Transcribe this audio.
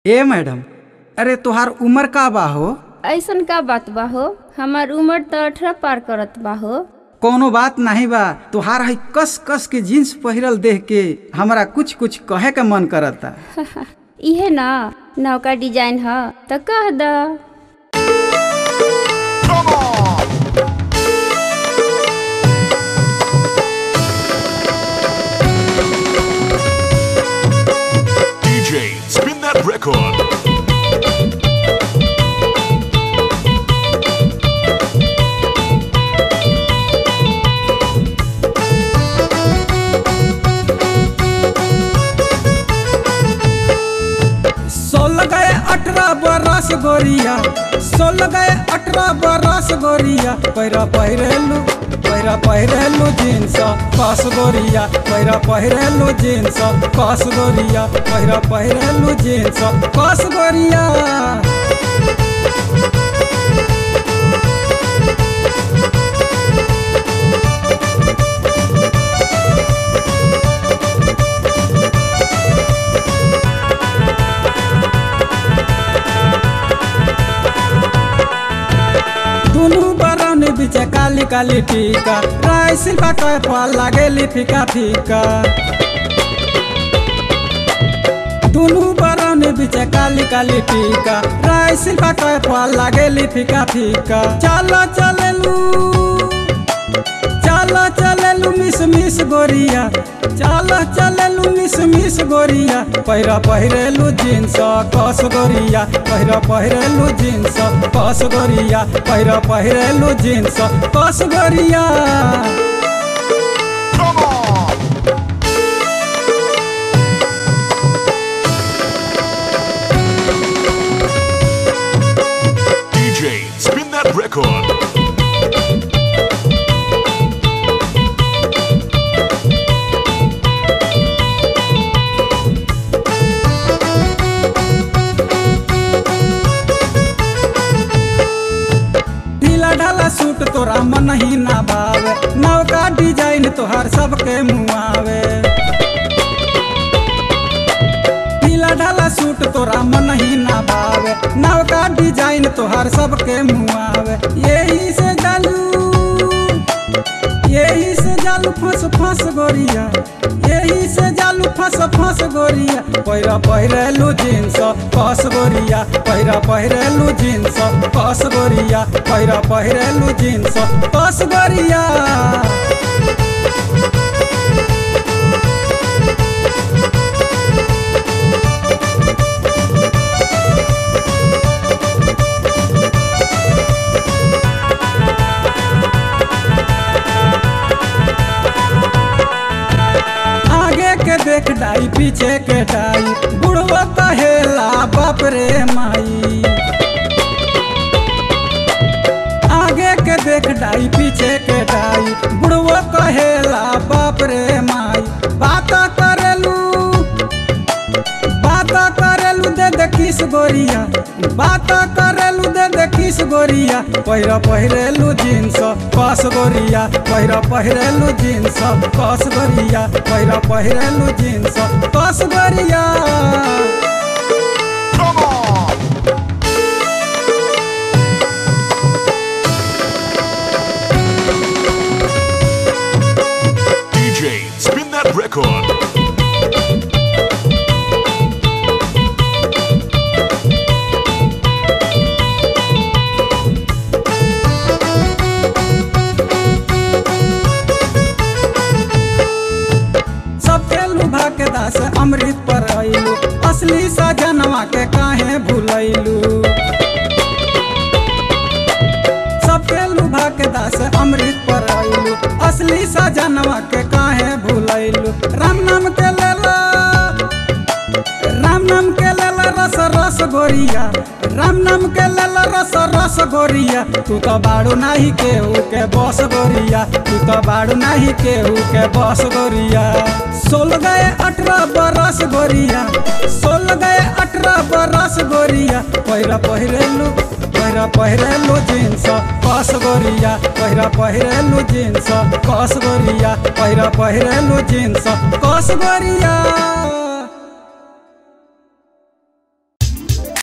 ए madam, अरे तुहार उम्र का बा हो? ऐसन का बात बा हो? हमार उम्र तो 18 पार करत बा हो। कोनो बात नहीं बा। तुहार है कस कस के जीन्स पहिरल देख के हमारा कुछ कुछ कहे के मन करता। इहे ना नौका डिजाइन है तो कह द। DJ, spin that record. गए 18 बरस गोरिया, 16 गए 18 बरस गोरिया। पैरा पहिरेलू जीन्स कस गोरिया, पैरा पहिरेलू जीन्स कस गोरिया, पैरा पहिरेलू जीन्स कस गोरिया। काली काली टीका राय शिल्पा कहे फल लागेली फीका फीका। दुनू बरौनी बीचे काली काली टीका राय शिल्पा कहे फल लागेली फीका फीका। चलो चलेलू मिस मिस गोरिया, चलो चलेलू मिस मिस गोरिया। पैरा पहिरेलू जीन्स कस गोरिया, पैरा पहिरेलू जीन्स कस गोरिया, पैरा पहिरेलू जीन्स कस गोरिया। DJ, spin that record. Suit तोरा मन ही ना भावे, नौका डिजाइन तोहार सबके मुआवे। ढीला ढाला सूट तोरा मन ही ना भावे, नौका डिजाइन तोहार सबके मुआवे। यही से जालू फंस फंस गोरिया, यही से जालू फंस फंस गोरिया। पैरा पहिरेलू जीन्स कस गोरिया, पैरा पहिरेलू जीन्स कस गोरिया, पैरा पहिरेलू जीन्स कस गोरिया। देख डाई पीछे के डाई, बुढ़वा कहेला बाप रे माई। आगे के देख डाई पीछे के डाई, बुढ़वा कहेला बाप रे माई। बात करेलू दे दे किस गोरिया, बात करेलू दे दे किस गोरिया। पैरा पहिरेलू जीन्स कस गोरिया, पैरा पहिरेलू जीन्स कस गोरिया, पैरा पहिरेलू जीन्स कस गोरिया। DJ, spin that record. अमृत पर आइलू, असली सजनवा के काहे भूलैलू। सबके लुभा के दास अमृत पर आइलू, असली सजनवा के काहे भूलैलू। राम नाम के लेला रस रस गोरिया, राम नाम के लेला रस रस गोरिया। तू तो बाड़ू नहीं केहू के बस गोरिया, तू तो बाड़ू नहीं केहू के बस गोरिया। 16 गए 18 बरस गोरिया, 16 गए 18 बरस गोरिया। पैरा पहिरेलू जीन्स कस गोरिया, पैरा पहिरेलू जीन्स कस गोरिया, पैरा पहिरेलू जीन्स कस गोरिया।